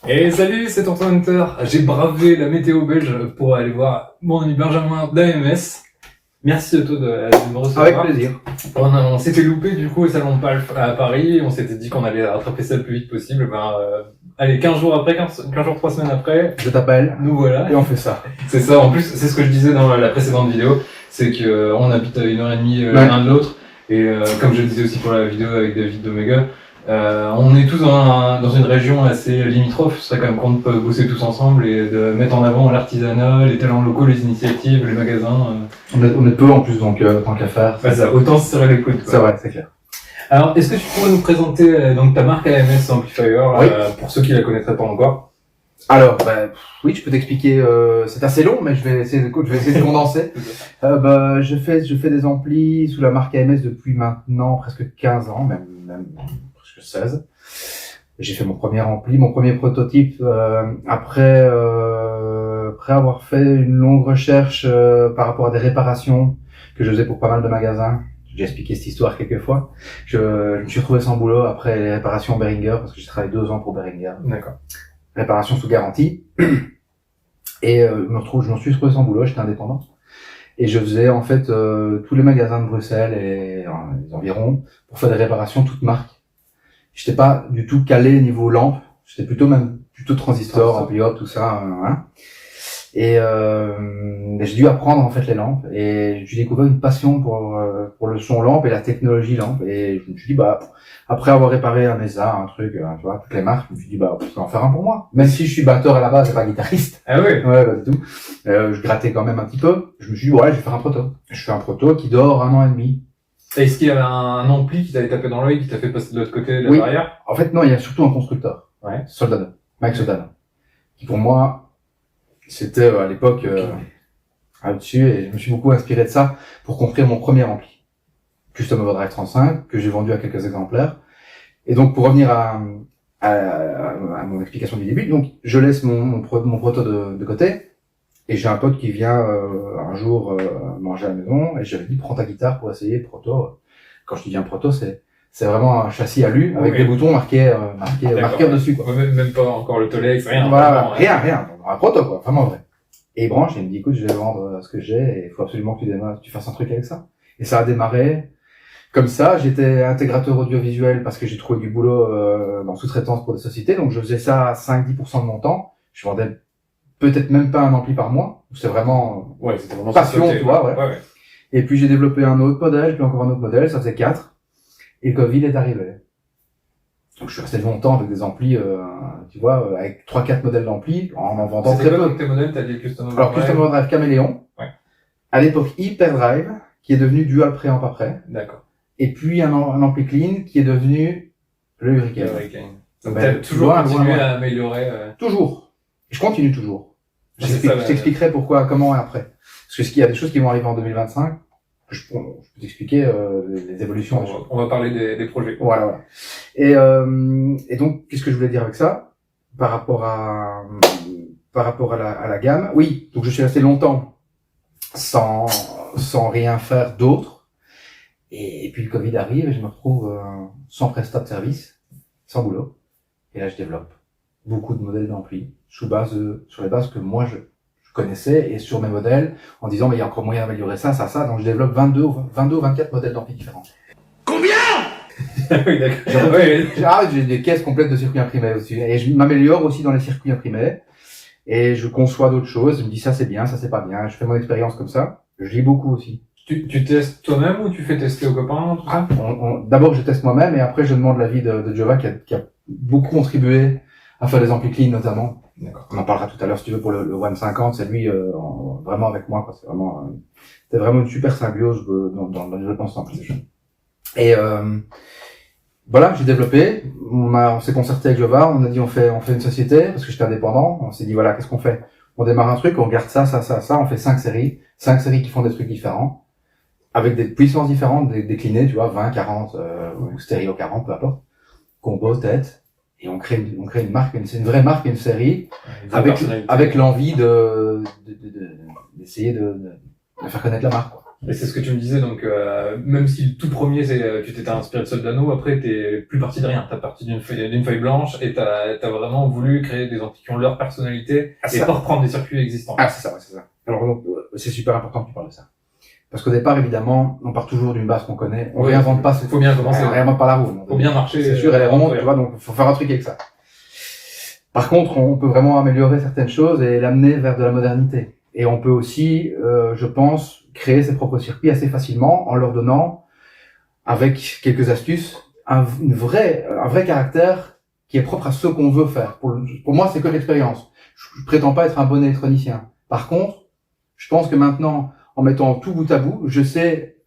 Et salut, c'est Tonton Hunter. J'ai bravé la météo belge pour aller voir mon ami Benjamin d'AMS. Merci de toi de me recevoir. Avec plaisir. On s'était loupé du coup au salon de Palf à Paris. On s'était dit qu'on allait rattraper ça le plus vite possible. Allez, 15 jours après, 15 jours, 3 semaines après. Je t'appelle. Nous voilà. Et on fait ça. C'est ça. En plus, c'est ce que je disais dans la précédente vidéo. C'est que on habite à 1h30 l'un de l'autre. Et comme je le disais aussi pour la vidéo avec David d'Omega, on est tous dans une région assez limitrophe. Ce serait quand même qu'on peut bosser tous ensemble et de mettre en avant l'artisanat, les talents locaux, les initiatives, les magasins. On est peu en plus, donc tant qu'à faire. Ouais, ça, autant se serrer les coudes. C'est vrai, c'est clair. Alors, est-ce que tu pourrais nous présenter donc ta marque AMS Amplifier Oui. Pour ceux qui la connaîtraient pas encore? Alors, oui, je peux t'expliquer. C'est assez long, mais je vais essayer de condenser. Je fais des amplis sous la marque AMS depuis maintenant presque 15 ans, même presque 16. J'ai fait mon premier ampli, mon premier prototype après avoir fait une longue recherche par rapport à des réparations que je faisais pour pas mal de magasins. J'ai déjà expliqué cette histoire quelques fois. Je me suis retrouvé sans boulot après les réparations Behringer parce que j'ai travaillé 2 ans pour Behringer. D'accord. Réparation sous garantie. Et je m'en suis retrouvé sans boulot, j'étais indépendant. Et je faisais en fait tous les magasins de Bruxelles et les environs pour faire des réparations toutes marques. J'étais pas du tout calé niveau lampe, j'étais plutôt transistor, ampli-hop, tout ça. Hein. Et j'ai dû apprendre en fait les lampes et j'ai découvert une passion pour le son lampe et la technologie lampe. Et je me suis dit après avoir réparé un Mesa, un truc, tu vois, toutes les marques, je me suis dit je peux en faire un pour moi. Même si je suis batteur à la base et pas guitariste. Ah oui. Ouais, pas du tout. Je grattais quand même un petit peu. Je me suis dit je vais faire un proto. Je fais un proto qui dure 1 an et demi. Est-ce qu'il y avait un ampli qui t'avait tapé dans l'œil, qui t'a fait passer de l'autre côté de la barrière? En fait, non, il y a surtout un constructeur. Ouais. Soldano. Mike Soldano. Qui pour moi, c'était à l'époque là-dessus, et je me suis beaucoup inspiré de ça pour construire mon premier ampli. Custom Overdrive 35, que j'ai vendu à quelques exemplaires. Et donc, pour revenir à mon explication du début, donc, je laisse mon proto de côté, et j'ai un pote qui vient un jour manger à la maison, et j'avais dit, prends ta guitare pour essayer le proto. Quand je dis un proto, c'est vraiment un chassis alu, avec des boutons marqués dessus, quoi. Même pas encore le Tolex, rien. Voilà, rien. Un proto, quoi, vraiment vrai. Et il branche, et il me dit, écoute, je vais vendre ce que j'ai, et il faut absolument que tu fasses un truc avec ça. Et ça a démarré comme ça. J'étais intégrateur audiovisuel parce que j'ai trouvé du boulot dans sous-traitance pour des sociétés, donc je faisais ça à 5-10% de mon temps. Je vendais peut-être même pas un ampli par mois. C'est vraiment, c'était vraiment passion, tu vois, ouais. Et puis j'ai développé un autre modèle, puis encore un autre modèle, ça faisait 4. Et le Covid est arrivé. Donc je suis resté longtemps avec des amplis, tu vois, avec 3-4 modèles d'amplis, en vendant très peu. Donc tes modèles, t'as dit Custom Overdrive. Alors Custom Overdrive Caméléon. Ouais. À l'époque Hyperdrive, qui est devenu Dual Préamp après. D'accord. Et puis un ampli clean qui est devenu le Hurricane. Donc t'as toujours continué à améliorer. Toujours. Je continue toujours. Je t'expliquerai pourquoi, comment et après. Parce que il y a des choses qui vont arriver en 2025. Je peux t'expliquer les évolutions. On va parler des projets. Voilà. Et donc, qu'est-ce que je voulais dire avec ça par rapport à la gamme? Oui, donc je suis resté longtemps sans rien faire d'autre. Et puis le Covid arrive et je me retrouve sans prestat de service, sans boulot. Et là, je développe beaucoup de modèles d'ampli sur les bases que moi je connaissais et sur mes modèles en disant mais il y a encore moyen d'améliorer ça. Donc je développe 22 ou 24 modèles d'ampli différents. Combien? Oui, d'accord. J'ai des caisses complètes de circuits imprimés aussi. Et je m'améliore aussi dans les circuits imprimés. Et je conçois d'autres choses. Je me dis ça c'est bien, ça c'est pas bien. Je fais mon expérience comme ça. Je lis beaucoup aussi. Tu testes toi-même ou tu fais tester aux copains, tout ça? D'abord je teste moi-même et après je demande l'avis de Jova qui a beaucoup contribué à faire des amplis clean notamment. D'accord. On en parlera tout à l'heure si tu veux pour le One 50, c'est lui vraiment avec moi, quoi. C'est vraiment une super symbiose dans le développement de cet ampli. Et voilà, j'ai développé, on s'est concerté avec Jova, on a dit on fait une société parce que j'étais indépendant, on s'est dit voilà, qu'est-ce qu'on fait? On démarre un truc, on regarde ça, on fait 5 séries qui font des trucs différents avec des puissances différentes déclinées, tu vois, 20, 40 ou stéréo 40, peu importe. Combo, tête. Et on crée une marque, c'est une vraie marque, une série, avec l'envie d'essayer de faire connaître la marque, quoi. Et c'est ce que tu me disais, donc même si le tout premier, tu t'étais inspiré de Soldano, après t'es plus parti de rien. T'as parti d'une feuille blanche et t'as vraiment voulu créer des amplis qui ont leur personnalité et pas reprendre des circuits existants. Ah, c'est ça, ouais, c'est ça. Alors donc, c'est super important que tu parles de ça. Parce qu'au départ, évidemment, on part toujours d'une base qu'on connaît. On réinvente pas. Faut bien commencer. On réinvente pas la roue. Faut bien marcher. C'est sûr, elle est ronde, tu vois, donc faut faire un truc avec ça. Par contre, on peut vraiment améliorer certaines choses et l'amener vers de la modernité. Et on peut aussi, je pense, créer ses propres circuits assez facilement en leur donnant, avec quelques astuces, un vrai caractère qui est propre à ce qu'on veut faire. Pour moi, c'est que l'expérience. Je prétends pas être un bon électronicien. Par contre, je pense que maintenant, en mettant tout bout à bout, je sais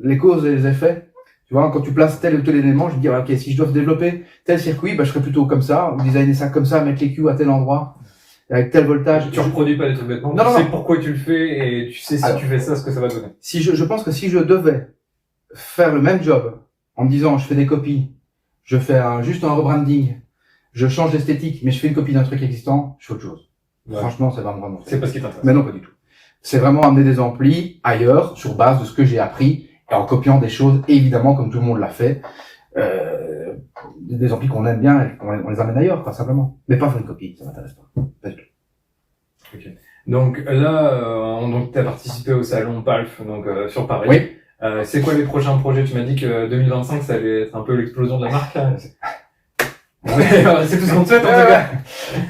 les causes et les effets. Tu vois, quand tu places tel ou tel élément, je me dis, ok, si je dois développer tel circuit, je ferai plutôt comme ça, ou designer ça comme ça, mettre les Q à tel endroit, avec tel voltage. Tu reproduis pas des trucs bêtement. Tu sais pourquoi tu le fais et tu sais si tu fais ça, ce que ça va donner. Si je pense que si je devais faire le même job en me disant, je fais des copies, je fais juste un rebranding, je change l'esthétique, mais je fais une copie d'un truc existant, je fais autre chose. Ouais. Franchement, ça va me vraiment. C'est pas ce qui t'intéresse. Mais non, pas du tout. C'est vraiment amener des amplis ailleurs, sur base de ce que j'ai appris, et en copiant des choses, évidemment, comme tout le monde l'a fait, des amplis qu'on aime bien, et on les amène ailleurs, quoi, simplement. Mais pas faire une copie, ça m'intéresse pas. Pas du tout. Ok. Donc là, donc t'as participé au salon PALF, donc sur Paris. Oui. C'est quoi les prochains projets? Tu m'as dit que 2025, ça allait être un peu l'explosion de la marque. C'est tout ce qu'on te souhaite, en tout cas.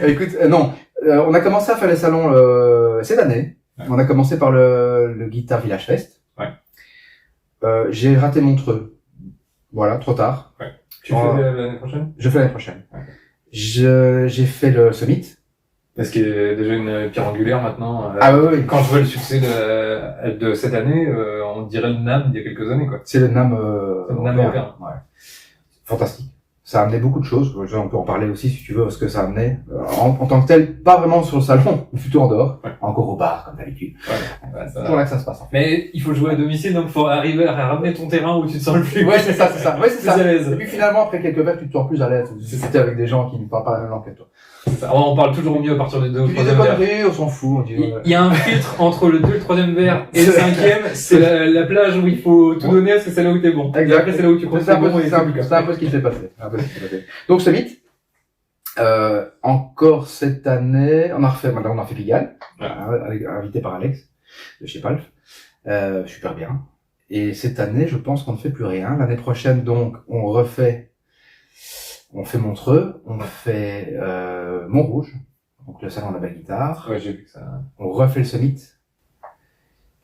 Écoute, non. On a commencé à faire les salons cette année. Ouais. On a commencé par le Guitar Village Fest. Ouais. J'ai raté Montreux. Voilà, trop tard. Ouais. Tu fais l'année prochaine? Je fais l'année prochaine. Ouais. J'ai fait le Summit. Parce qu'il y a déjà une pierre angulaire maintenant. Ah oui. Quand je vois le succès de cette année, on dirait le NAM d'il y a quelques années, quoi. C'est le NAM européen. Ouais. Fantastique. Ça a amené beaucoup de choses. On peut en parler aussi si tu veux, parce que ça a amené, en tant que tel, pas vraiment sur le salon, mais plutôt en dehors. Ouais. Encore au bar, comme d'habitude. Ouais, c'est toujours là que ça se passe. En fait. Mais il faut jouer à domicile, donc faut arriver à ramener ton terrain où tu te sens le plus. Ouais, c'est ça. Ouais, c'est ça. À l'aise. Et puis finalement, après quelques verres, tu te sens plus à l'aise. C'était avec des gens qui ne parlent pas la même langue que toi. On parle toujours mieux à partir du 2 ou 3e verre. On s'en fout. Il y a un filtre entre le 2 et le 3e verre et le 5e, c'est la plage où il faut tout donner parce que c'est là où t'es bon. Exact. Après, c'est là où tu crois que c'est bon. C'est un peu ce qui s'est passé. Donc, Summit. Encore cette année, on a fait Pigalle, invité par Alex, de chez Palf. Super bien. Et cette année, je pense qu'on ne fait plus rien. L'année prochaine, donc, on fait Montreux, on fait Montrouge, donc le salon de la belle guitare. Ouais, j'ai vu que ça. On refait le Summit.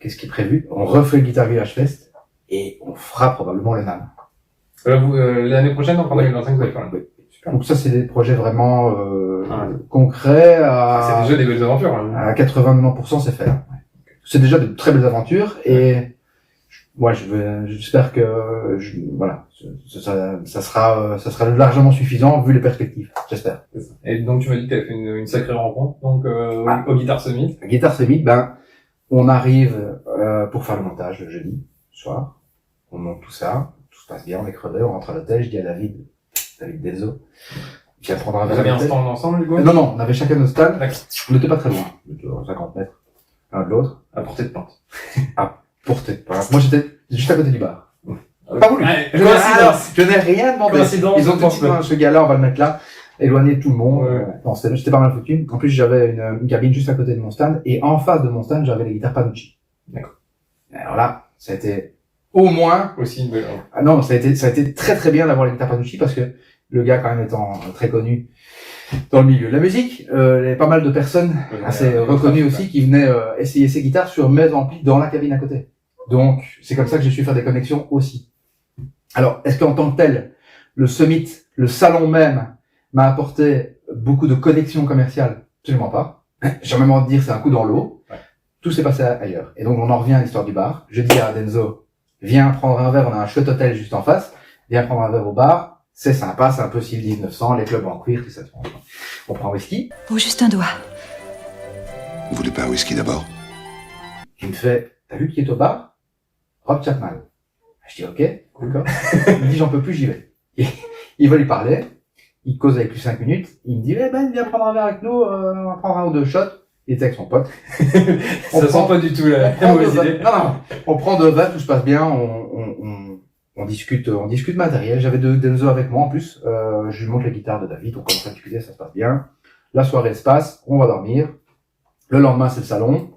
Qu'est-ce qui est prévu? On refait le Guitar Village Fest et on fera probablement le NAM. L'année prochaine, donc en 2025, vous allez faire oui. Super. Donc ça, c'est des projets vraiment concrets. C'est déjà des belles aventures. Hein. À 80-90%, c'est fait. Ouais. C'est déjà de très belles aventures et moi, j'espère que voilà, ça sera largement suffisant vu les perspectives. J'espère. Et donc tu m'as dit que tu avais fait une sacrée rencontre donc au Guitar Summit. Guitar Summit, on arrive pour faire le montage le jeudi soir. On monte tout ça, tout se passe bien, on est crevé, on rentre à l'hôtel. Je dis à David Delzo, viens prendre un verre. Vous avez un stand ensemble, du coup? Non, on avait chacun nos stands. On n'était pas très loin, 50 mètres l'un de l'autre. À portée de pinte. Portée de pinte. Moi, j'étais juste à côté du bar. Pas voulu. Je n'ai rien demandé. Ils ont dit, ce gars-là, on va le mettre là, éloigné de tout le monde. Ouais. Non, c'était pas mal foutu. En plus, j'avais une cabine juste à côté de mon stand, et en face de mon stand, j'avais les guitares Panucci. D'accord. Alors là, ça a été au moins. Aussi une belle. Ah non, ça a été très très bien d'avoir les guitares Panucci parce que le gars, quand même, étant très connu dans le milieu de la musique, il y avait pas mal de personnes assez reconnues aussi qui venaient essayer ces guitares sur mes amplis dans la cabine à côté. Donc, c'est comme ça que j'ai su faire des connexions aussi. Alors, est-ce qu'en tant que tel, le Summit, le salon même, m'a apporté beaucoup de connexions commerciales? Absolument pas. J'ai même envie de dire c'est un coup dans l'eau. Ouais. Tout s'est passé ailleurs. Et donc, on en revient à l'histoire du bar. Je dis à Denzo, viens prendre un verre, on a un chouette hôtel juste en face. Viens prendre un verre au bar. C'est sympa, c'est un peu style 1900, les clubs en cuir, tout ça. On prend un whisky. Oh, juste un doigt. Vous voulez pas un whisky d'abord? Il me fait, t'as vu qui est au bar? Rob Chapman. Je dis, ok, d'accord. Il me dit, j'en peux plus, j'y vais. Il va lui parler. Il cause avec lui 5 minutes. Il me dit, Ben, viens prendre un verre avec nous, on va prendre un ou deux shots. il était avec son pote. Ça sent pas du tout la mauvaise idée. Non, on prend 2 verres, tout se passe bien, on discute matériel. J'avais Denzo avec moi en plus. Je lui montre les guitares de David, on commence à discuter, ça se passe bien. La soirée se passe, on va dormir. Le lendemain, c'est le salon.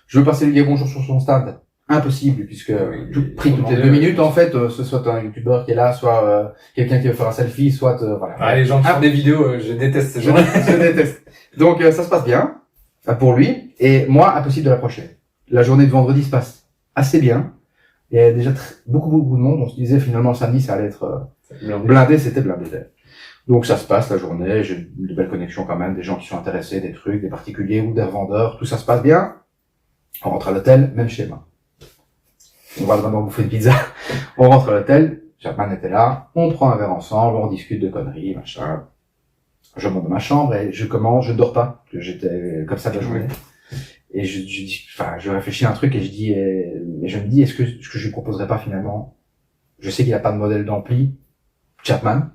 Je veux passer lui dire bonjour sur son stand. Impossible, puisque pris toutes les 2 minutes, en fait, ce soit un youtubeur qui est là, soit quelqu'un qui veut faire un selfie, soit voilà. Ah, les gens qui font des vidéos, je déteste ces gens. Je déteste. Donc ça se passe bien pour lui, et moi, impossible de l'approcher. La journée de vendredi se passe assez bien. Il y a déjà beaucoup de monde. On se disait finalement le samedi, ça allait être blindé, c'était blindé. Donc ça se passe la journée, j'ai de belles connexions quand même, des gens qui sont intéressés, des trucs, des particuliers ou des revendeurs, tout ça se passe bien. On rentre à l'hôtel, même schéma. On va vraiment bouffer une pizza. On rentre à l'hôtel, Chapman était là, on prend un verre ensemble, on discute de conneries, machin. Je monte dans ma chambre et je dors pas, parce que j'étais comme ça de la journée. Et je réfléchis à un truc et je me dis, est-ce que je lui proposerais pas finalement, je sais qu'il a pas de modèle d'ampli, Chapman.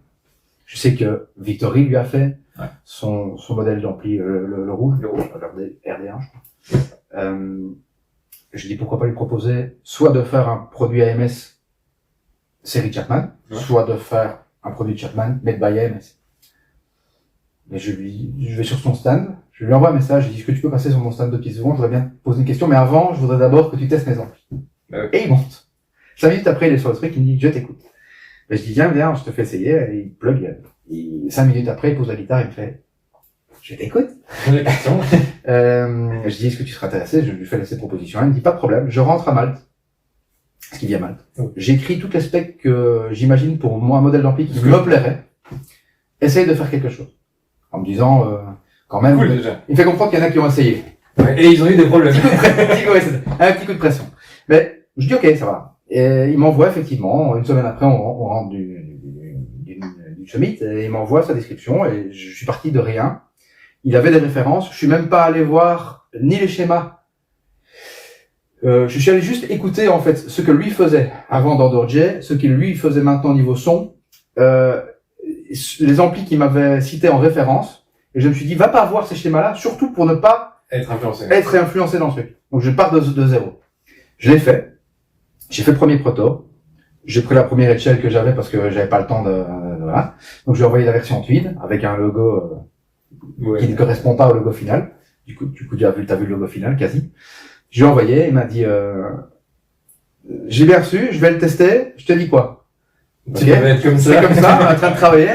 Je sais que Victory lui a fait son modèle d'ampli, le rouge, RD1, je crois. Je dis pourquoi pas lui proposer soit de faire un produit AMS série Chapman, soit de faire un produit Chapman made by AMS. Mais je vais sur son stand, je lui envoie un message, je dis est-ce que tu peux passer sur mon stand de petites secondes, je voudrais bien te poser une question, mais avant, je voudrais d'abord que tu testes mes amplis. Et il monte. 5 minutes après, il est sur le truc, il me dit je t'écoute. Et je dis viens, je te fais essayer, et il plug. 5 minutes après, il pose la guitare, il me fait je t'écoute. Je dis est-ce que tu seras intéressé, je lui fais laisser proposition, il me dit pas de problème, je rentre à Malte, ce qui vient à Malte. J'écris toutes les specs que j'imagine pour moi un modèle d'ampli qui me plairait, essaye de faire quelque chose. En me disant, quand même, cool, déjà. Il me fait comprendre qu'il y en a qui ont essayé. Ouais, et ils ont eu des problèmes. Un petit coup de pression. Mais, je dis ok, ça va. Et il m'envoie effectivement, une semaine après, on rentre du summit, et il m'envoie sa description, et je suis parti de rien. Il avait des références, je suis même pas allé voir ni les schémas. Je suis allé juste écouter, en fait, ce que lui faisait avant dans Dorje, ce qu'il lui faisait maintenant niveau son, les amplis qu'il m'avait cités en référence, et je me suis dit, va pas voir ces schémas-là, surtout pour ne pas être influencé dans ce truc. Donc je pars de zéro. Je l'ai fait. J'ai fait le premier proto. J'ai pris la première échelle que j'avais parce que j'avais pas le temps voilà. Donc j'ai envoyé la version tweed avec un logo qui ne correspond pas au logo final. Du coup, t'as vu le logo final quasi. Je lui ai envoyé, il m'a dit j'ai bien reçu, je vais le tester, je te dis quoi. Tu vas être comme ça. C'est comme ça, on est en train de travailler.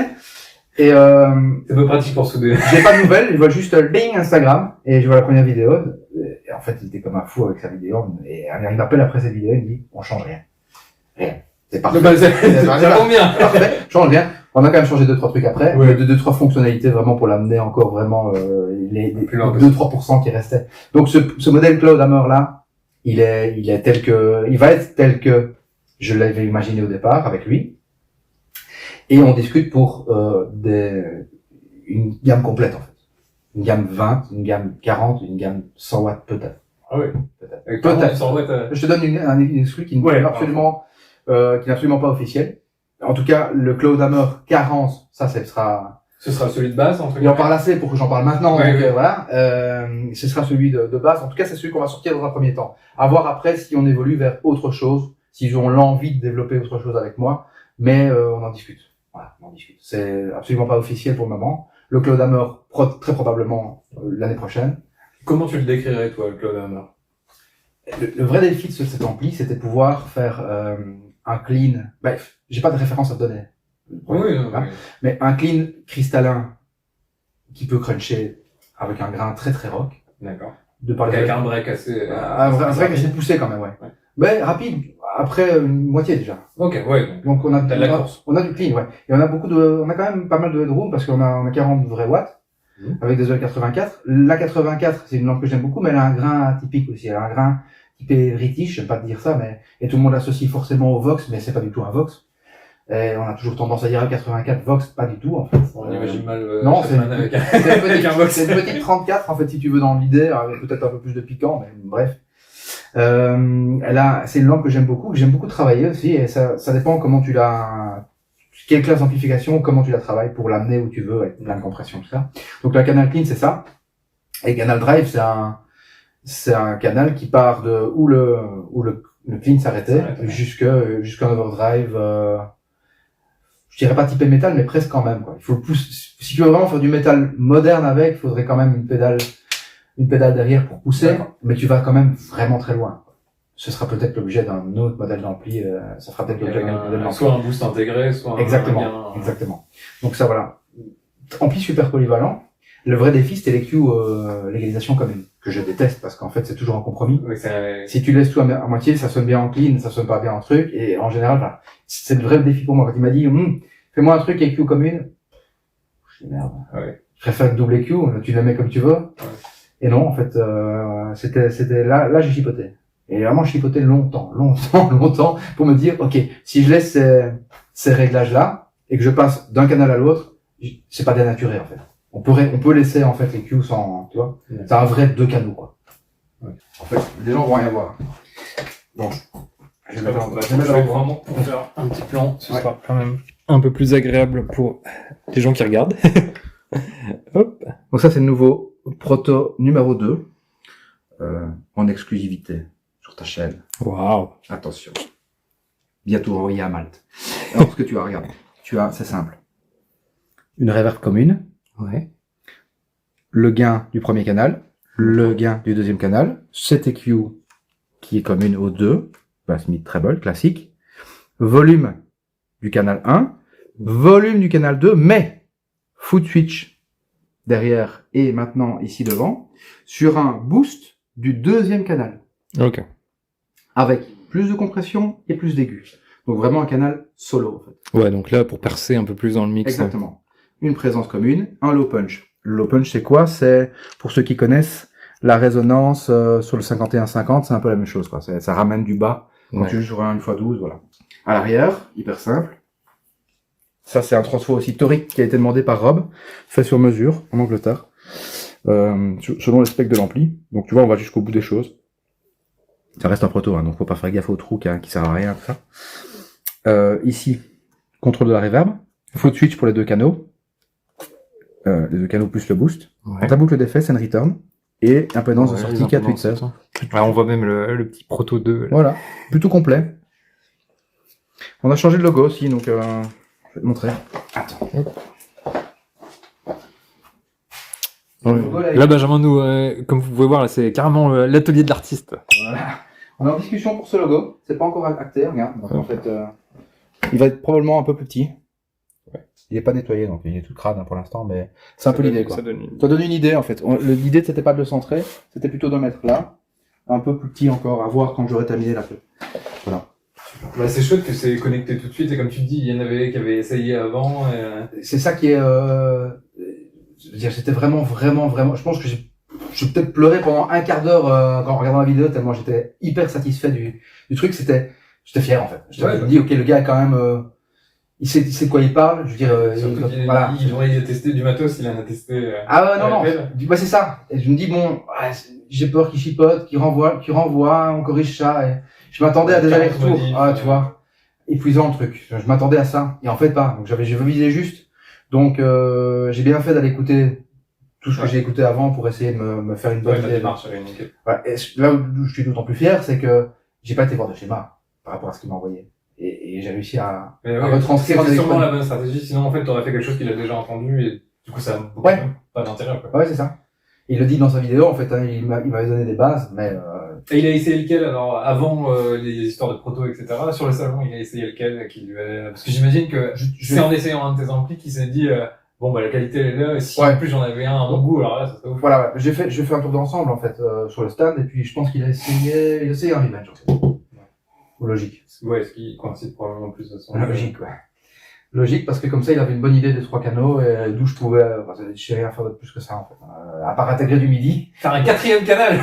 Et c'est peu pratique pour souder. J'ai pas de nouvelles, je vois juste ding Instagram et je vois la première vidéo. Et en fait, il était comme un fou avec sa vidéo. Et il m'appelle après cette vidéo, il me dit on change rien. Rien. C'est parfait. Ça tombe bien. Parfait, change rien. On a quand même changé 2-3 trucs après. Ouais. 2-3 fonctionnalités vraiment pour l'amener encore vraiment les 2-3% qui restaient. Donc ce modèle Cloud Hammer là, il va être tel que je l'avais imaginé au départ avec lui. Et on discute pour une gamme complète en fait. Une gamme 20, une gamme 40, une gamme 100 watts peut-être. Ah oui. Peut-être. 100 watts, Je te donne une exclu qui n'est absolument pas officielle. En tout cas, le Cloud Hammer 40, ça ce sera celui de base entre guillemets. Il en parle assez pour que j'en parle maintenant. Ouais, donc, voilà. Ce sera celui de base. En tout cas, c'est celui qu'on va sortir dans un premier temps. À voir après si on évolue vers autre chose, s'ils ont l'envie de développer autre chose avec moi, mais on en discute. Voilà, on en discute. C'est absolument pas officiel pour le moment. Le Cloud Hammer, très probablement l'année prochaine. Comment tu le décrirais, toi, le Cloud Hammer? Le vrai défi de cet ampli, c'était pouvoir faire un clean. Bref, j'ai pas de référence à te donner. Oui, mais un clean cristallin qui peut cruncher avec un grain très très rock. D'accord. Avec un break assez. Un break assez poussé quand même, ouais. Mais rapide. Après une moitié déjà. Ok, ouais. Donc on a du clean, ouais. Et on a quand même pas mal de headroom parce qu'on a 40 vrais watts avec des EL84. La 84, c'est une lampe que j'aime beaucoup, mais elle a un grain atypique aussi. Elle a un grain typé British, j'aime pas te dire ça, mais et tout le monde l'associe forcément au Vox, mais c'est pas du tout un Vox. Et on a toujours tendance à dire 84 Vox, pas du tout en fait. On imagine mal. Non, c'est une petite 34 en fait si tu veux dans l'idée, avec peut-être un peu plus de piquant, mais bref. C'est une lampe que j'aime beaucoup travailler aussi, et ça dépend comment tu l'as, quelle classe d'amplification, comment tu la travailles pour l'amener où tu veux, avec plein de compression, tout ça. Donc la Canal Clean, c'est ça. Et Canal Drive, c'est un canal qui part de où le clean s'arrêtait jusqu'à un overdrive, je dirais pas typé métal, mais presque quand même, quoi. Il faut le pousser. Si tu veux vraiment faire du métal moderne avec, il faudrait quand même une pédale derrière pour pousser, mais tu vas quand même vraiment très loin. Ce sera peut-être l'objet d'un autre modèle d'ampli, ça fera peut-être l'objet d'un modèle d'ampli. Soit un boost intégré, soit Exactement. Donc ça, voilà. Ampli super polyvalent. Le vrai défi, c'était les l'EQ légalisation commune, que je déteste parce qu'en fait, c'est toujours un compromis. Oui, si tu laisses tout à moitié, ça sonne bien en clean, ça sonne pas bien en truc, et en général, voilà, c'est le vrai défi pour moi. Quand il m'a dit, fais-moi un truc EQ commune, je dis merde. Ouais. Je préfère le double EQ, tu le mets comme tu veux. Ouais. Et non, en fait, c'était là, j'ai chipoté. Et vraiment, je chipotais longtemps, pour me dire, ok, si je laisse ces réglages-là, et que je passe d'un canal à l'autre, c'est pas dénaturé, en fait. On peut laisser, en fait, les Q sans, tu vois. Ouais. C'est un vrai 2 canaux, quoi. Ouais. En fait, les gens vont rien voir. Bon. Je vais vraiment pour faire un petit plan, ce sera quand même un peu plus agréable pour les gens qui regardent. Hop. Donc ça, c'est le nouveau Proto numéro 2, en exclusivité sur ta chaîne. Waouh. Attention. Bientôt envoyé à Malte. Alors, ce que tu as, regarde. C'est simple. Une reverb commune. Ouais. Le gain du premier canal, le gain du deuxième canal, cette EQ qui est commune aux deux, bass mid treble classique, volume du canal 1, volume du canal 2, mais foot switch derrière et maintenant ici devant, sur un boost du deuxième canal. Ok. Avec plus de compression et plus d'aigus. Donc vraiment un canal solo en fait. Ouais, donc là pour percer un peu plus dans le mix. Exactement. Une présence commune, un low punch. Le low punch, c'est quoi? C'est, pour ceux qui connaissent, la résonance sur le 51-50, c'est un peu la même chose, quoi. Ça ramène du bas quand tu joues sur un 1x12, voilà. À l'arrière, hyper simple. Ça, c'est un transfo aussi torique qui a été demandé par Rob, fait sur mesure, en Angleterre, selon les specs de l'ampli. Donc, tu vois, on va jusqu'au bout des choses. Ça reste un proto, hein, donc faut pas faire gaffe au trou qui sert à rien, tout ça. Ici, contrôle de la reverb. Foot switch pour les deux canaux. Les deux canaux plus le boost. Ouais. Ta boucle d'effet, c'est une return. Et impédance de sortie 4, 8, 16. Ah, on voit même le petit Proto 2. Là. Voilà. Plutôt complet. On a changé de logo aussi, donc, je vais te montrer. Attends. Là, Benjamin, nous, comme vous pouvez voir, là, c'est carrément l'atelier de l'artiste. Voilà. On est en discussion pour ce logo. C'est pas encore acté, regarde. Donc, en fait, il va être probablement un peu plus petit. Ouais. Il est pas nettoyé, donc il est tout crade hein, pour l'instant, mais c'est un peu l'idée, quoi. Ça donne une idée, en fait. L'idée, c'était pas de le centrer, c'était plutôt de le mettre là. Un peu plus petit encore, à voir quand j'aurai terminé la feuille. Voilà. Bah, c'est chouette que c'est connecté tout de suite, et comme tu dis, il y en avait qui avaient essayé avant. C'est ça qui est, je veux dire, c'était vraiment, je pense que j'ai peut-être pleuré pendant un quart d'heure en regardant la vidéo, tellement j'étais hyper satisfait du truc. J'étais fier, en fait. Je me dis, ok, le gars est quand même, il sait de quoi il parle, je veux dire, voilà. Il a testé du matos, il en a testé. Ah ouais, non. Bah, c'est ça. Et je me dis, bon, j'ai peur qu'il chipote, qu'il renvoie, on corrige ça, et je m'attendais à des allers-retours. Ah, tu vois. Épuisant le truc. Je m'attendais à ça. Et en fait, pas. Donc, j'ai visé juste. Donc, j'ai bien fait d'aller écouter tout ce que j'ai écouté avant pour essayer de me faire une bonne idée. Ouais, et là où je suis d'autant plus fier, c'est que j'ai pas été voir de schéma par rapport à ce qu'il m'a envoyé. Et j'ai réussi à retranscrire. C'est sûrement la bonne stratégie, sinon en fait t'aurais fait quelque chose qu'il a déjà entendu et du coup ça n'a pas d'intérêt. Ouais, c'est ça. Il le dit dans sa vidéo, en fait, hein, il m'avait donné des bases, mais Et il a essayé lequel alors avant les histoires de proto, etc. Sur le salon, il a essayé lequel qui lui avait... Parce que j'imagine que c'est en essayant un de tes amplis qu'il s'est dit bon bah la qualité elle est là, et si en plus j'en avais un à mon goût, alors là ça serait ouf. Voilà, ouais. J'ai fait un tour d'ensemble en fait sur le stand, et puis je pense qu'il a essayé un revenge en fait. Ou logique. Ouais, ce qui coïncide probablement plus de son. Logique, ouais. Logique, parce que comme ça il avait une bonne idée des 3 canaux, et d'où je pouvais, je sais rien faire de plus que ça en fait. À part intégrer du MIDI. Faire un 4e canal.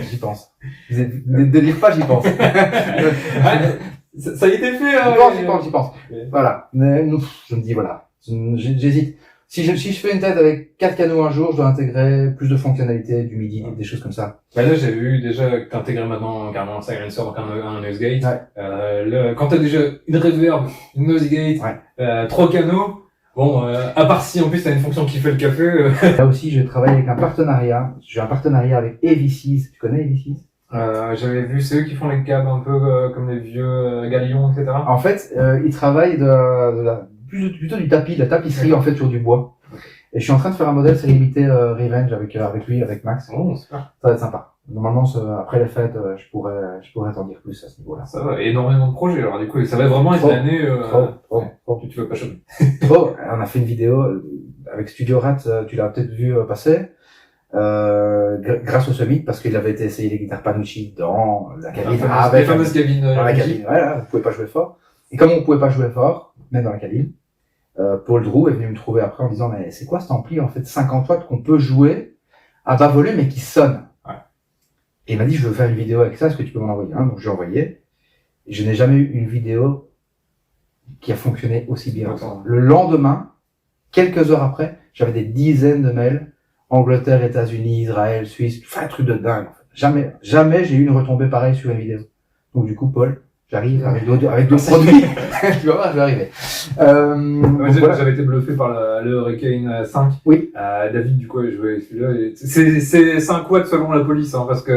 J'y pense. Délire pas, j'y pense. Ça a été fait. J'y pense. Voilà. Mais, je me dis voilà. J'hésite. Si je fais une tête avec 4 canaux un jour, je dois intégrer plus de fonctionnalités, du MIDI, des choses comme ça. Bah là, j'ai vu déjà que t'intégrais maintenant carrément un silencer, donc un noise gate. Ouais. Quand t'as déjà une reverb, une noise gate, 3 canaux, Bon, à part si en plus t'as une fonction qui fait le café. Là aussi, je travaille avec un partenariat. J'ai un partenariat avec EV6. Tu connais EV6? J'avais vu ceux qui font les câbles un peu comme les vieux galions, etc. En fait, ils travaillent plutôt du tapis, de la tapisserie en fait sur du bois. Et je suis en train de faire un modèle série limitée Revenge avec lui, avec Max. Oh, super. Ça va être sympa. Normalement, après les fêtes, je pourrais t'en dire plus à ce niveau-là. Ça va, énormément de projets. Alors du coup, ça va vraiment être Trop, l'année. trop. Tu veux pas choper. Trop. On a fait une vidéo avec Studio Rat, tu l'as peut-être vu passer. Grâce au Summit, parce qu'il avait été essayé les guitares Panucci dans la cabine. Les fameuses cabines. Dans la cabine, voilà, vous pouvez pas jouer fort. Et comme on pouvait pas jouer fort, même dans la cabine, Paul Drew est venu me trouver après en disant, mais c'est quoi cet ampli, en fait, 50 watts qu'on peut jouer à bas volume et qui sonne? Ouais. Et il m'a dit, je veux faire une vidéo avec ça, est-ce que tu peux m'en envoyer un? Donc j'ai envoyé. Et je n'ai jamais eu une vidéo qui a fonctionné aussi bien. D'accord. Le lendemain, quelques heures après, j'avais des dizaines de mails. Angleterre, États-Unis, Israël, Suisse, enfin un truc de dingue. En fait. Jamais j'ai eu une retombée pareille sur une vidéo. Donc du coup, Paul, j'arrive avec d'autres produits. Tu vas voir, je vais arriver. Voilà. J'avais été bluffé par le Hurricane 5. Oui. David, du coup, a joué celui-là. C'est 5 watts selon la police, hein, parce que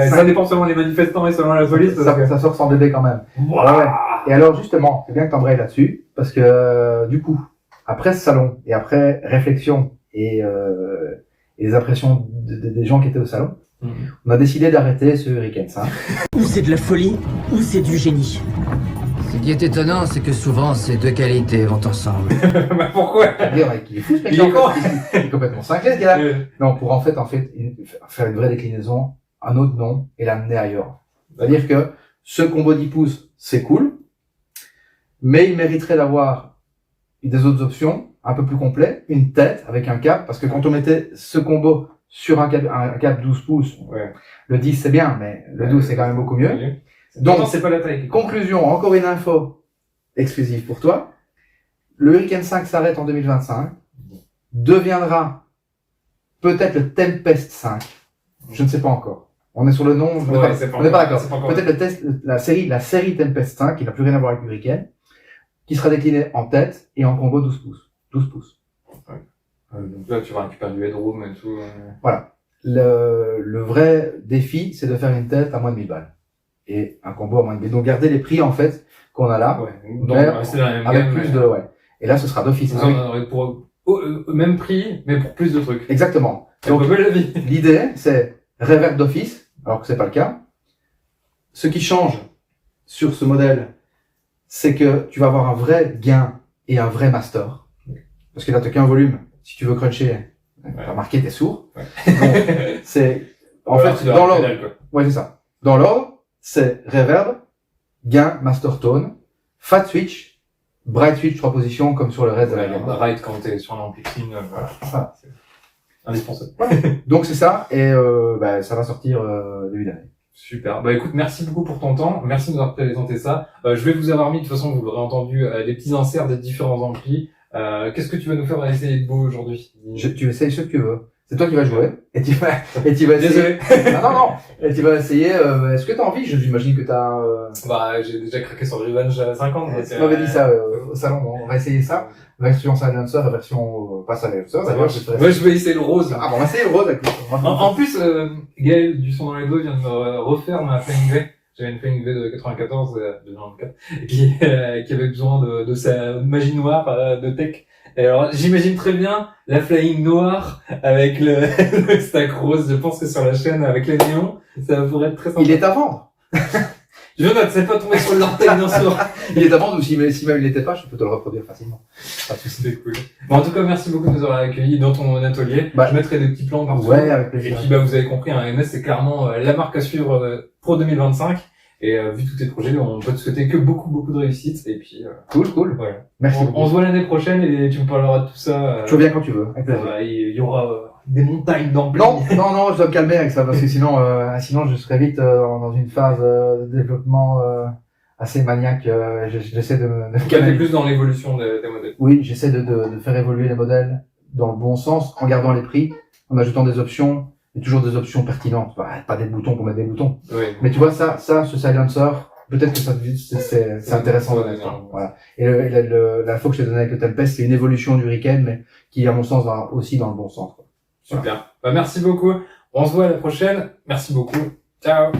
ça dépend selon les manifestants et selon la police. Ça sort sans bébé quand même. Wow. Ouais. Et alors justement, c'est bien que t'embrayes là-dessus, parce que du coup, après ce salon et après réflexion et les impressions des gens qui étaient au salon, on a décidé d'arrêter ce Hurricane 5. Ou c'est de la folie, ou c'est du génie. Ce qui est étonnant, c'est que souvent ces deux qualités vont ensemble. Bah pourquoi? Il est fou, ce mec, Il est con. il est complètement cinglé, ce gars-là. Non, pour en fait, faire une vraie déclinaison, un autre nom et l'amener ailleurs. C'est-à-dire que ce combo 10 pouces, c'est cool, mais il mériterait d'avoir des autres options un peu plus complets, une tête avec un câble, parce que quand on mettait ce combo sur un câble 12 pouces, Ouais. le 10 c'est bien, mais le 12 c'est quand même beaucoup mieux. Donc, Donc, c'est pas la taille. conclusion, encore une info exclusive pour toi. Le Hurricane 5 s'arrête en 2025, deviendra peut-être le Tempest 5. Je ne sais pas encore. On est sur le nom, on n'est pas d'accord. Peut-être la série Tempest 5, qui n'a plus rien à voir avec Hurricane, qui sera décliné en tête et en combo 12 pouces. 12 pouces. Donc là, tu vas récupérer du headroom et tout. Voilà. Le vrai défi, c'est de faire une tête à moins de 1000 balles. Et un combo à moins de 1000. Donc, gardez les prix, en fait, qu'on a là. Ouais. Mais Donc, c'est la même avec gamme, plus de, ouais. Et là, ce sera d'office. Vous en aurez pour même prix, mais pour plus de trucs. Exactement. Donc, on peut la vie. L'idée, c'est reverb d'office, alors que c'est pas le cas. Ce qui change sur ce modèle, c'est que tu vas avoir un vrai gain et un vrai master. Parce que là, t'as qu'un volume. Si tu veux cruncher, t'as marqué, t'es sourd. Ouais. Donc, c'est, en fait, dans l'ordre. Ouais, c'est ça. Dans l'ordre, c'est reverb, gain, master tone, fat switch, bright switch, 3 positions, comme sur le reste de la gamme. Right quand t'es sur l'amplicine, voilà. Voilà. C'est indispensable. Donc c'est ça, et ça va sortir début d'année. Super. Bah écoute, merci beaucoup pour ton temps. Merci de nous avoir présenté ça. Je vais vous avoir mis, de toute façon, vous l'aurez entendu, des petits inserts des différents amplis. Qu'est-ce que tu vas nous faire essayer de beau aujourd'hui? Tu essayes ce que tu veux. C'est toi qui vas jouer, et tu vas essayer. Désolé. Non. Et tu vas essayer, est-ce que t'as envie? J'imagine que t'as, Bah, j'ai déjà craqué sur Revenge 50. tu m'avais dit ça, au salon, bon, on va essayer ça. Version silencer, version, pas silencer, d'ailleurs. Moi, je vais essayer le rose. Ah bon, on va essayer le rose avec En plus, Gaël du son dans les doigts vient de me refaire ma Flying V. J'avais une Flying V de 94, de 94, qui avait besoin de sa magie noire, de tech. Et alors, j'imagine très bien la Flying noire avec le stack rose. Je pense que sur la chaîne, avec les néons, ça pourrait être très sympa. Il est à vendre. Je note, c'est pas tombé sur l'orteil, bien sûr. Il est à vendre, ou si même il l'était pas, je peux te le reproduire facilement. Pas de souci. C'est cool. Bon, en tout cas, merci beaucoup de nous avoir accueillis dans ton atelier. Bah, je mettrai des petits plans partout. Ouais, avec Et plaisir. puis, vous avez compris, hein, MS, c'est clairement la marque à suivre Pro 2025. Et vu tous tes projets, on peut te souhaiter que beaucoup de réussite. Et puis, Cool. voilà. Merci beaucoup. On se voit l'année prochaine et tu me parleras de tout ça. Tu reviens quand tu veux. Avec plaisir. Il y aura des montagnes d'amplis. Non, je dois me calmer avec ça, parce que sinon je serais vite dans une phase de développement assez maniaque. J'essaie de me Calmer calmer. plus dans l'évolution des modèles. Oui, j'essaie de faire évoluer les modèles dans le bon sens, en gardant les prix, en ajoutant des options, et toujours des options pertinentes. Pas des boutons pour mettre des boutons. Oui. Mais tu vois, ce silencer, peut-être que c'est intéressant de mettre. Voilà. Et l'info que je t'ai donnée avec le Tempest, c'est une évolution du Riken, mais qui, à mon sens, va aussi dans le bon sens, quoi. Super. Voilà. Bah, merci beaucoup. On se voit à la prochaine. Merci beaucoup. Ciao.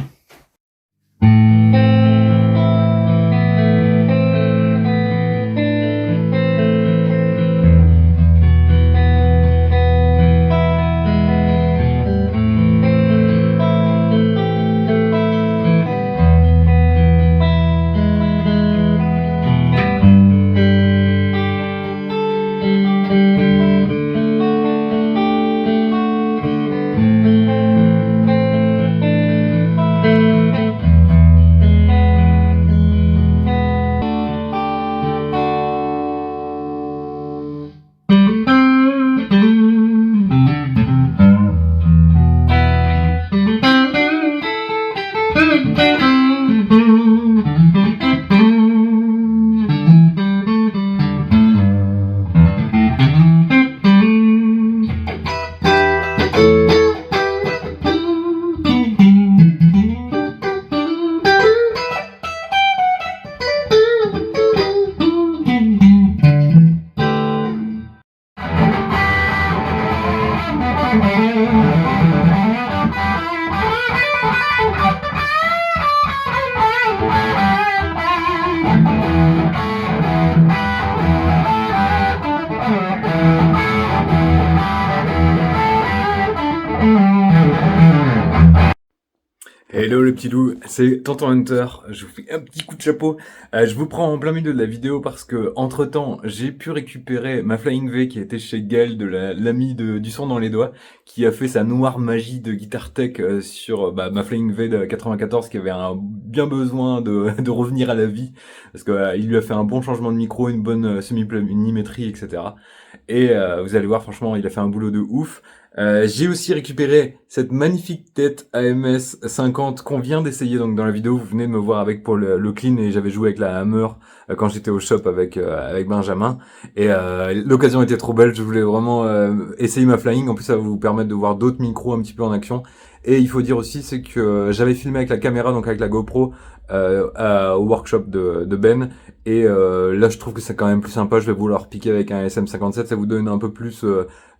Hello les petits loups, c'est Tonton Hunter, je vous fais un petit coup de chapeau. Je vous prends en plein milieu de la vidéo parce que entre temps j'ai pu récupérer ma Flying V qui était chez Gaël de l'ami du son dans les doigts, qui a fait sa noire magie de guitare tech sur ma Flying V de 94 qui avait bien besoin de revenir à la vie parce que il lui a fait un bon changement de micro, une bonne semi-planimétrie, etc. Et vous allez voir, franchement il a fait un boulot de ouf. J'ai aussi récupéré cette magnifique tête AMS 50 qu'on vient d'essayer donc dans la vidéo. Vous venez de me voir avec pour le clean et j'avais joué avec la Hammer quand j'étais au shop avec Benjamin. Et l'occasion était trop belle. Je voulais vraiment essayer ma flying. En plus, ça va vous permettre de voir d'autres micros un petit peu en action. Et il faut dire aussi, c'est que j'avais filmé avec la caméra, donc avec la GoPro, au workshop de Ben. Et là, je trouve que c'est quand même plus sympa. Je vais vouloir piquer avec un SM57. Ça vous donne un peu plus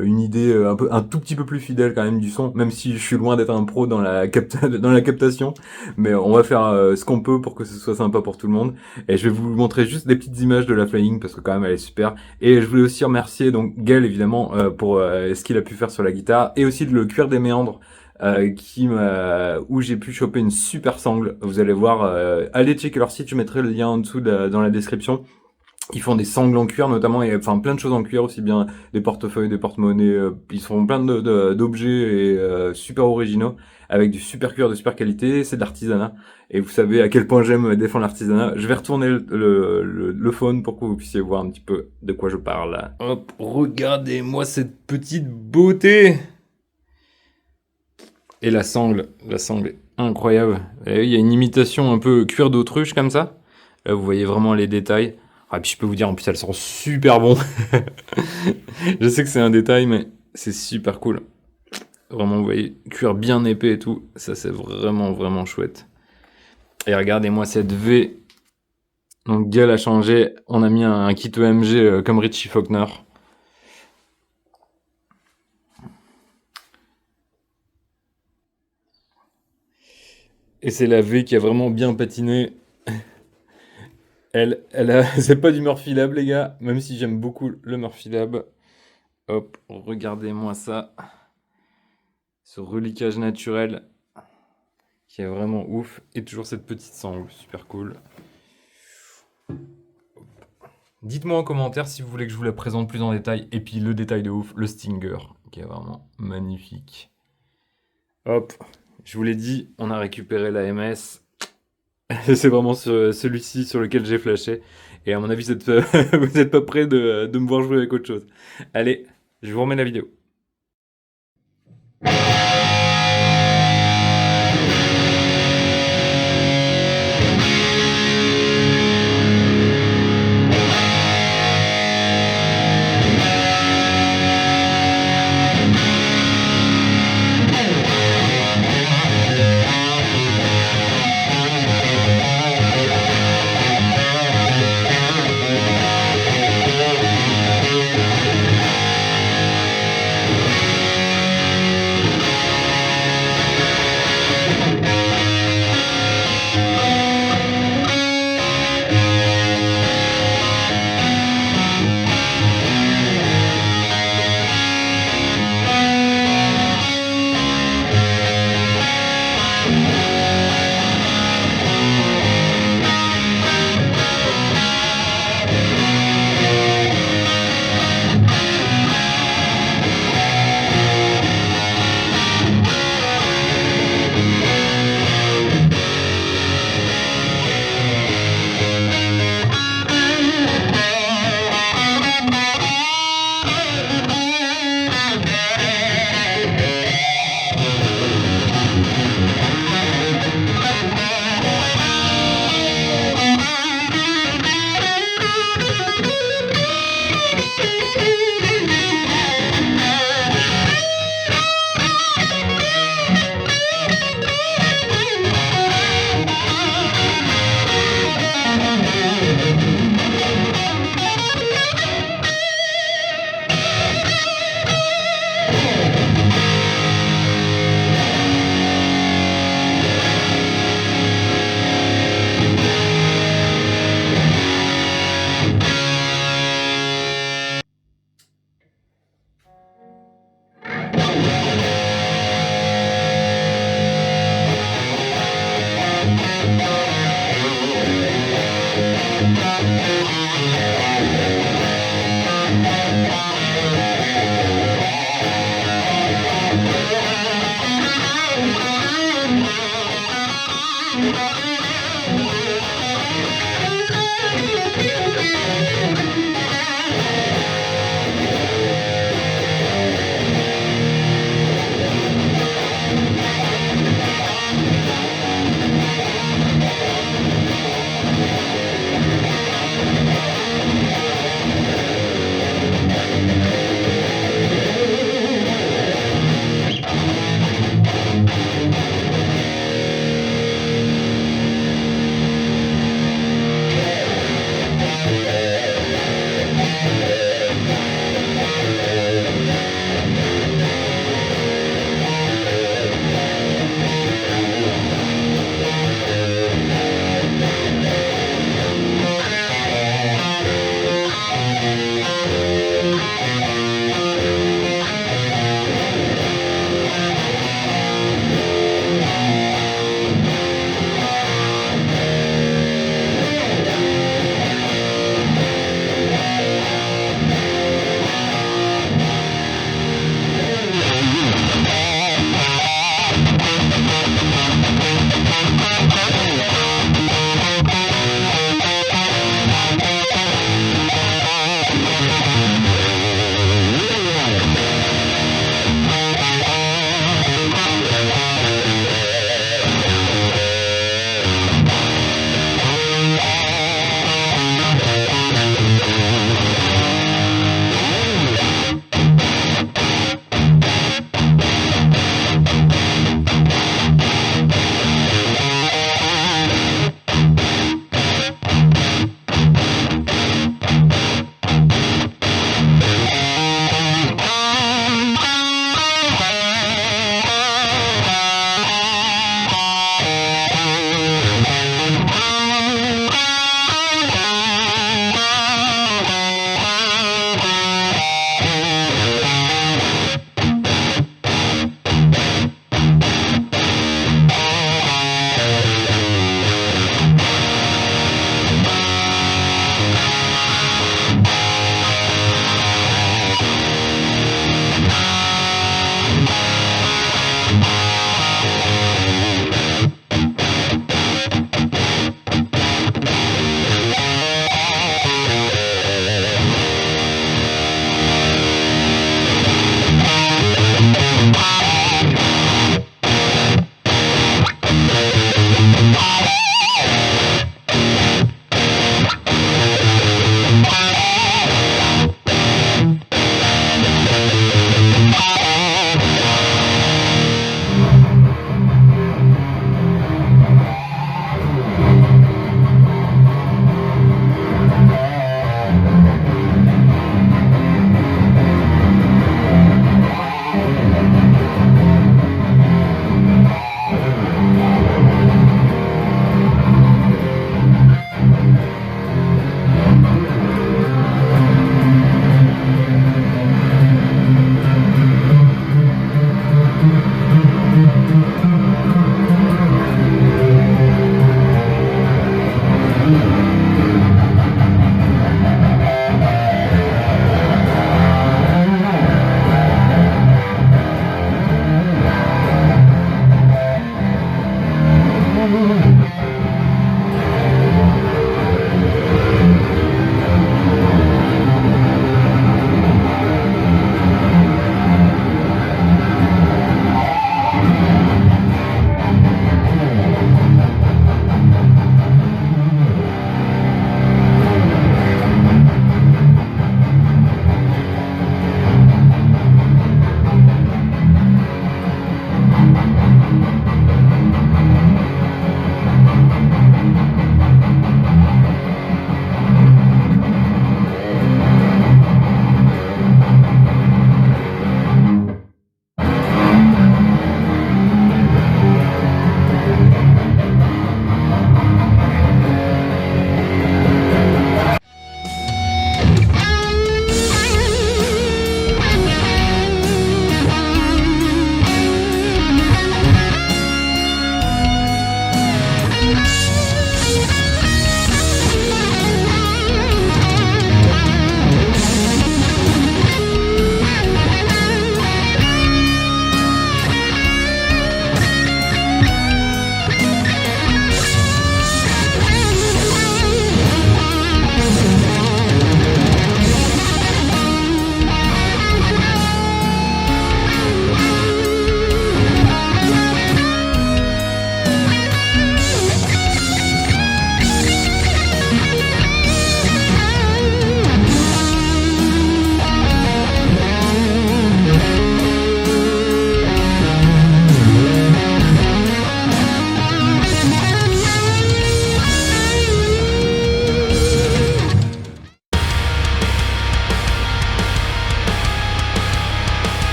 une idée, un tout petit peu plus fidèle quand même du son. Même si je suis loin d'être un pro dans la captation. Mais on va faire ce qu'on peut pour que ce soit sympa pour tout le monde. Et je vais vous montrer juste des petites images de la flying parce que quand même elle est super. Et je voulais aussi remercier donc Gaël évidemment pour ce qu'il a pu faire sur la guitare et aussi le cuir des méandres. Où j'ai pu choper une super sangle. Vous allez voir, allez checker leur site, je mettrai le lien en dessous dans la description. Ils font des sangles en cuir notamment, et enfin plein de choses en cuir, aussi bien des portefeuilles, des porte-monnaies, ils font plein d'objets et super originaux, avec du super cuir de super qualité, c'est de l'artisanat, et vous savez à quel point j'aime défendre l'artisanat. Je vais retourner le phone pour que vous puissiez voir un petit peu de quoi je parle. Hop, regardez-moi cette petite beauté. Et la sangle est incroyable. Et il y a une imitation un peu cuir d'autruche comme ça. Là, vous voyez vraiment les détails. Ah, puis je peux vous dire, en plus, elles sont super bon. Je sais que c'est un détail, mais c'est super cool. Vraiment, vous voyez, cuir bien épais et tout. Ça, c'est vraiment, vraiment chouette. Et regardez-moi cette V. Donc, Gaël a changé. On a mis un kit EMG comme Richie Faulkner. Et c'est la V qui a vraiment bien patiné. C'est pas du Murphy Lab, les gars, même si j'aime beaucoup le Murphy Lab. Hop, regardez-moi ça. Ce reliquage naturel qui est vraiment ouf. Et toujours cette petite sangle, super cool. Dites-moi en commentaire si vous voulez que je vous la présente plus en détail. Et puis le détail de ouf, le Stinger, qui est vraiment magnifique. Hop, je vous l'ai dit, on a récupéré la MS. C'est vraiment celui-ci sur lequel j'ai flashé. Et à mon avis, vous êtes pas prêts de me voir jouer avec autre chose. Allez, je vous remets la vidéo.